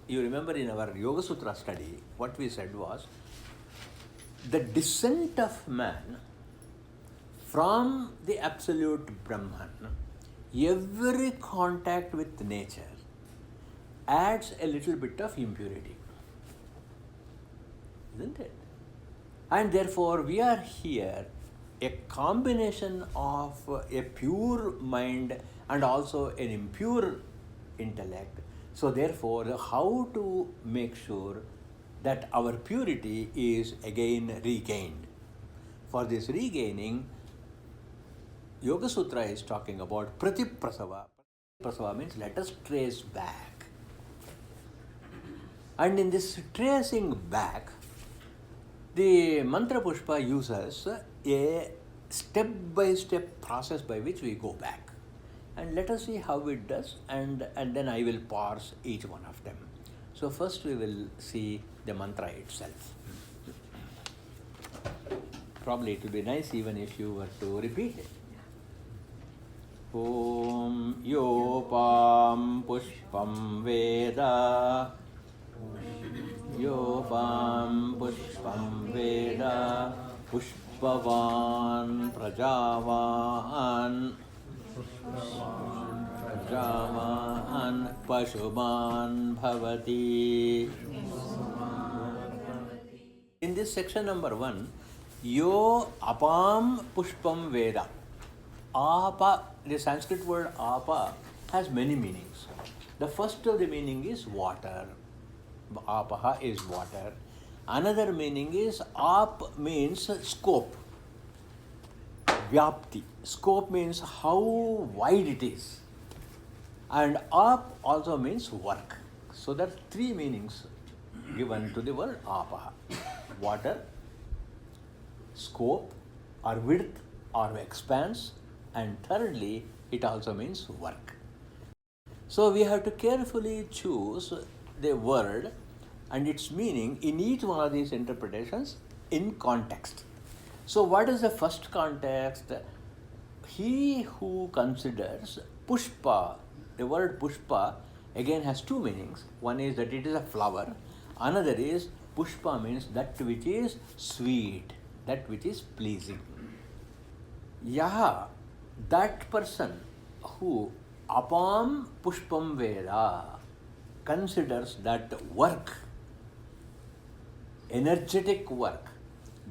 you remember in our Yoga Sutra study, what we said was, the descent of man from the absolute Brahman, every contact with nature adds a little bit of impurity. Isn't it? And therefore, we are here, a combination of a pure mind and also an impure intellect. So therefore, how to make sure that our purity is again regained? For this regaining, Yoga Sutra is talking about pratiprasava. Prasava means let us trace back. And in this tracing back, the Mantra Pushpa uses a step-by-step process by which we go back. And let us see how it does, and then I will parse each one of them. So first we will see the mantra itself. Probably it will be nice even if you were to repeat it. Om Yopam Pushpam Veda. Yopam Pushpam Veda. Pushpavan Prajavan. Prajavan Pashuman Bhavati. In this section number 1, Yo Apam Pushpam Veda. Apa, the Sanskrit word apa, has many meanings. The first of the meaning is water. Apaha is water. Another meaning is ap means scope. Vyapti. Scope means how wide it is. And ap also means work. So there are 3 meanings given to the word apaha. Water, scope or width or expanse, and thirdly, it also means work. So we have to carefully choose the word and its meaning in each one of these interpretations in context. So what is the first context? He who considers pushpa, the word pushpa again has 2 meanings. One is that it is a flower. Another is pushpa means that which is sweet, that which is pleasing. Yaha, that person who apam pushpam veda considers that work, energetic work,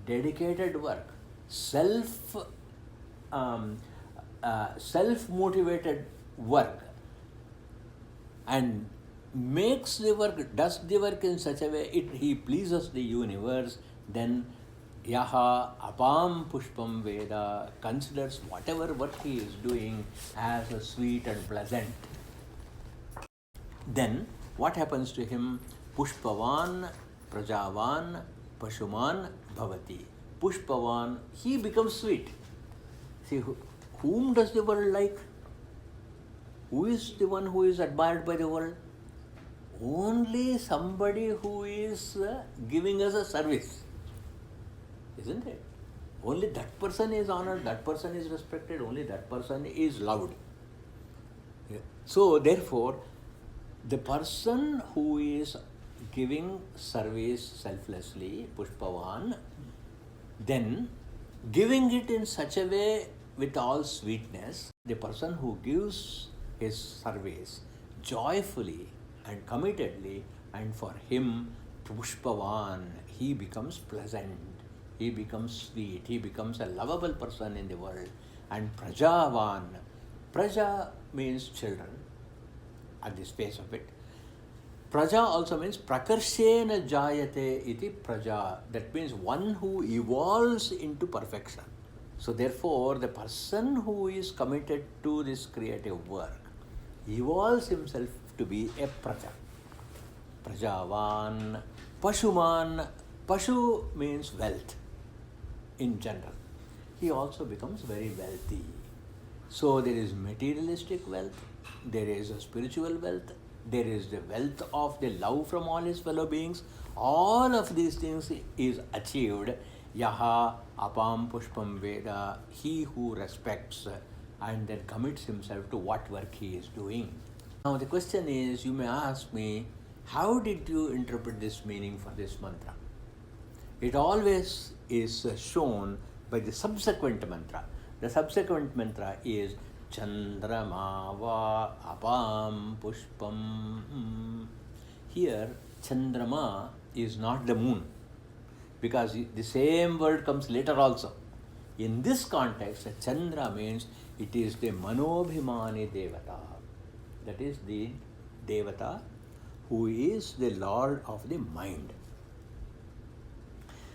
dedicated work, self-motivated work, and makes the work, does the work in such a way he pleases the universe, then Yaha Apam Pushpam Veda considers whatever work he is doing as a sweet and pleasant. Then what happens to him? Pushpavan, Prajavan, Pashuman Bhavati. Pushpavan, he becomes sweet. See, whom does the world like? Who is the one who is admired by the world? Only somebody who is giving us a service. Isn't it? Only that person is honored, that person is respected, only that person is loved. Yeah. So therefore, the person who is giving service selflessly, Pushpavan, then giving it in such a way with all sweetness, the person who gives his service joyfully and committedly, and for him, Pushpavan, he becomes pleasant. He becomes sweet, he becomes a lovable person in the world. And Prajavan, Praja means children, at the space of it. Praja also means Prakarshena Jayate iti Praja. That means one who evolves into perfection. So therefore, the person who is committed to this creative work evolves himself to be a Praja. Prajavan, Pashuman. Pashu means wealth in general. He also becomes very wealthy. So there is materialistic wealth, there is a spiritual wealth, there is the wealth of the love from all his fellow beings. All of these things is achieved. Yaha Apam Pushpam Veda, he who respects and then commits himself to what work he is doing. Now the question is, you may ask me, how did you interpret this meaning for this mantra? It always is shown by the subsequent mantra. The subsequent mantra is Chandrama va apam pushpam. Here, Chandrama is not the moon, because the same word comes later also. In this context, Chandra means it is the Manobhimani Devata. That is the Devata who is the Lord of the mind.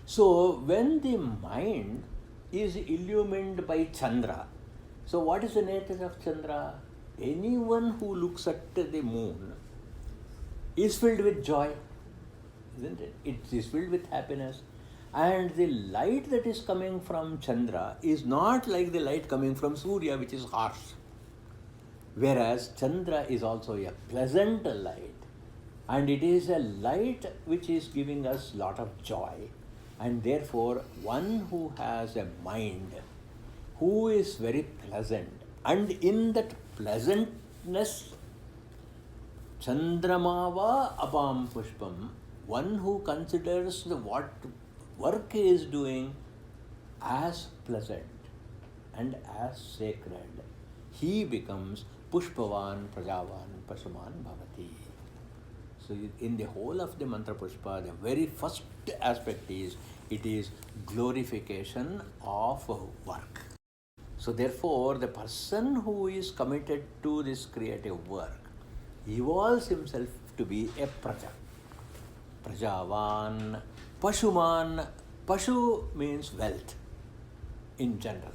So, when the mind is illumined by Chandra, so what is the nature of Chandra? Anyone who looks at the moon is filled with joy, isn't it? It is filled with happiness. And the light that is coming from Chandra is not like the light coming from Surya, which is harsh. Whereas Chandra is also a pleasant light, and it is a light which is giving us lot of joy. And therefore, one who has a mind who is very pleasant, and in that pleasantness, Chandramava apam pushpam, one who considers what work he is doing as pleasant and as sacred, he becomes Pushpavan, Prajavan, Pashuman Bhavati. So in the whole of the Mantra Pushpa, the very first aspect is, it is glorification of work. So therefore, the person who is committed to this creative work evolves himself to be a Praja. Prajavan, Pashuman. Pashu means wealth in general.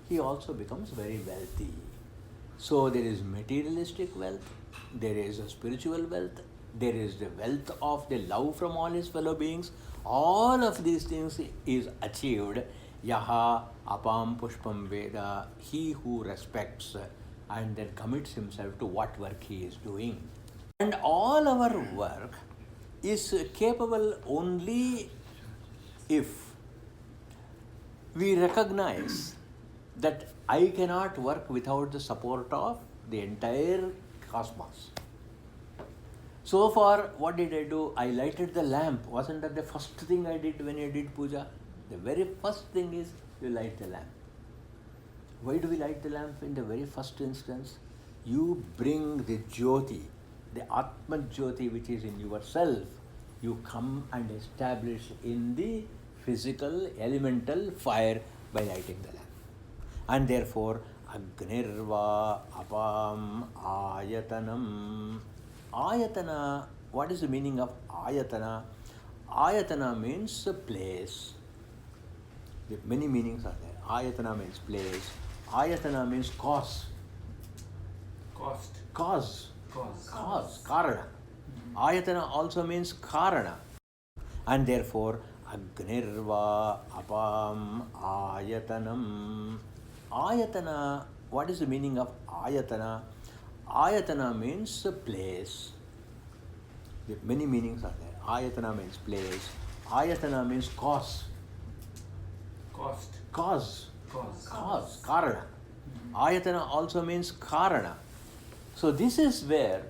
He also becomes very wealthy. So there is materialistic wealth, there is a spiritual wealth, there is the wealth of the love from all his fellow beings. All of these things is achieved. Yaha apam pushpam veda, he who respects and then commits himself to what work he is doing. And all our work is capable only if we recognize that I cannot work without the support of the entire cosmos. So far, what did I do? I lighted the lamp. Wasn't that the first thing I did when I did puja? The very first thing is you light the lamp. Why do we light the lamp in the very first instance? You bring the Jyoti, the Atma Jyoti which is in yourself, you come and establish in the physical, elemental fire by lighting the lamp. And therefore, Agnirva apam Āyatanam. Āyatana, what is the meaning of Āyatana? Āyatana means a place. Many meanings are there. Āyatana means place. Āyatana means cause. Cause. Karana. Āyatana also means Karana. And therefore, Agnirva apam Āyatanam. Āyatana, what is the meaning of Āyatana? Āyatana means a place. Many meanings are there. Āyatana means place. Āyatana means cause. Cause. Karana. Āyatana also means Karana. So this is where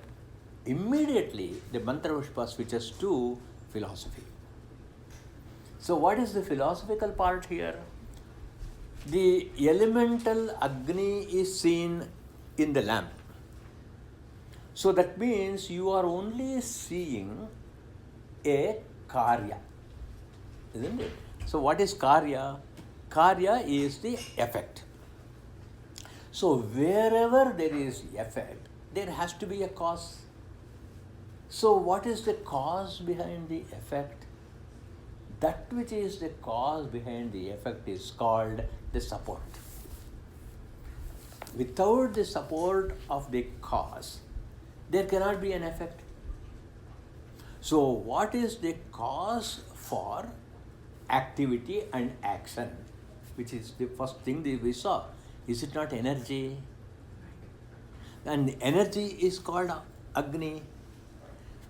immediately the Mantra Pushpa switches to philosophy. So what is the philosophical part here? The elemental Agni is seen in the lamp. So that means you are only seeing a karya, isn't it? So what is karya? Karya is the effect. So wherever there is effect, there has to be a cause. So what is the cause behind the effect? That which is the cause behind the effect is called the support. Without the support of the cause, there cannot be an effect. So what is the cause for activity and action, which is the first thing that we saw? Is it not energy? And energy is called Agni.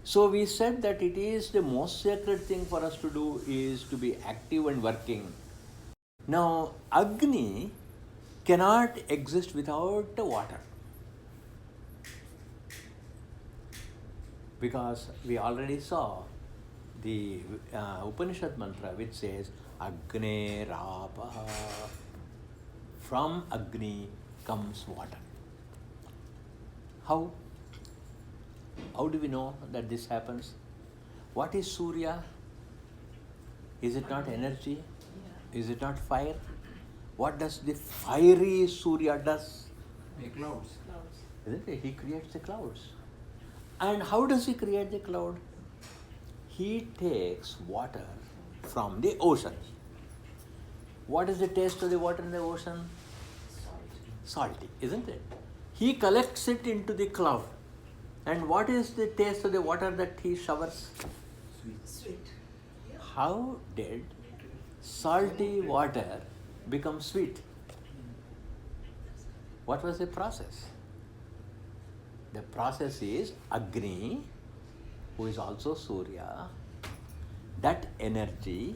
So we said that it is the most sacred thing for us to do is to be active and working. Now, Agni cannot exist without water. Because we already saw the Upanishad mantra which says Agni Rapaha. From Agni comes water. How? How do we know that this happens? What is Surya? Is it not energy? Is it not fire? What does the fiery Surya does? Make clouds. Isn't it? He creates the clouds. And how does he create the cloud? He takes water from the ocean. What is the taste of the water in the ocean? Salty, isn't it? He collects it into the cloud. And what is the taste of the water that he showers? Sweet. How did salty water become sweet? What was the process? The process is Agni, who is also Surya, that energy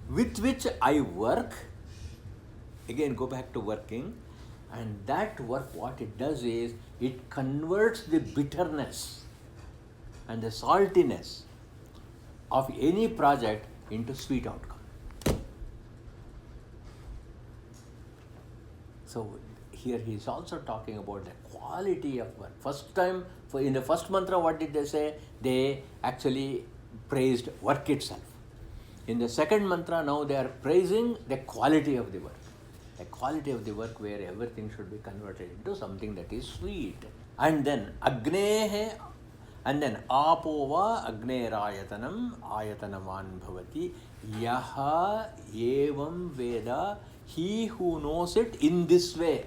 with which I work, again go back to working, and that work, what it does is, it converts the bitterness and the saltiness of any project into sweet outcome. So here he is also talking about the quality of work. First time, in the first mantra, what did they say? They actually praised work itself. In the second mantra, now they are praising the quality of the work. The quality of the work where everything should be converted into something that is sweet. And then Agnehe, and then Apova Agnerāyatanam Āyatanavan bhavati Yaha Evam Veda, he who knows it in this way.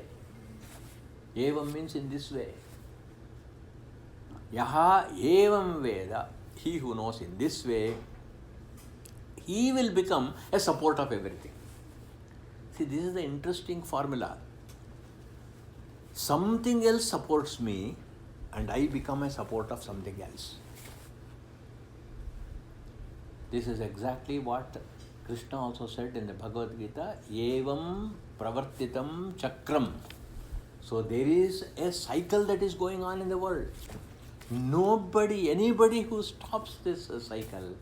Evam means in this way. Yaha Evam Veda, he who knows in this way, he will become a support of everything. See, this is the interesting formula. Something else supports me and I become a support of something else. This is exactly what Krishna also said in the Bhagavad Gita, Evam pravartitam chakram. So there is a cycle that is going on in the world. Anybody who stops this cycle,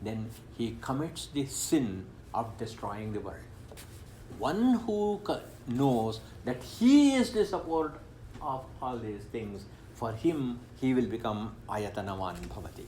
then he commits the sin of destroying the world. One who knows that he is the support of all these things, for him he will become Āyatanavan bhavati.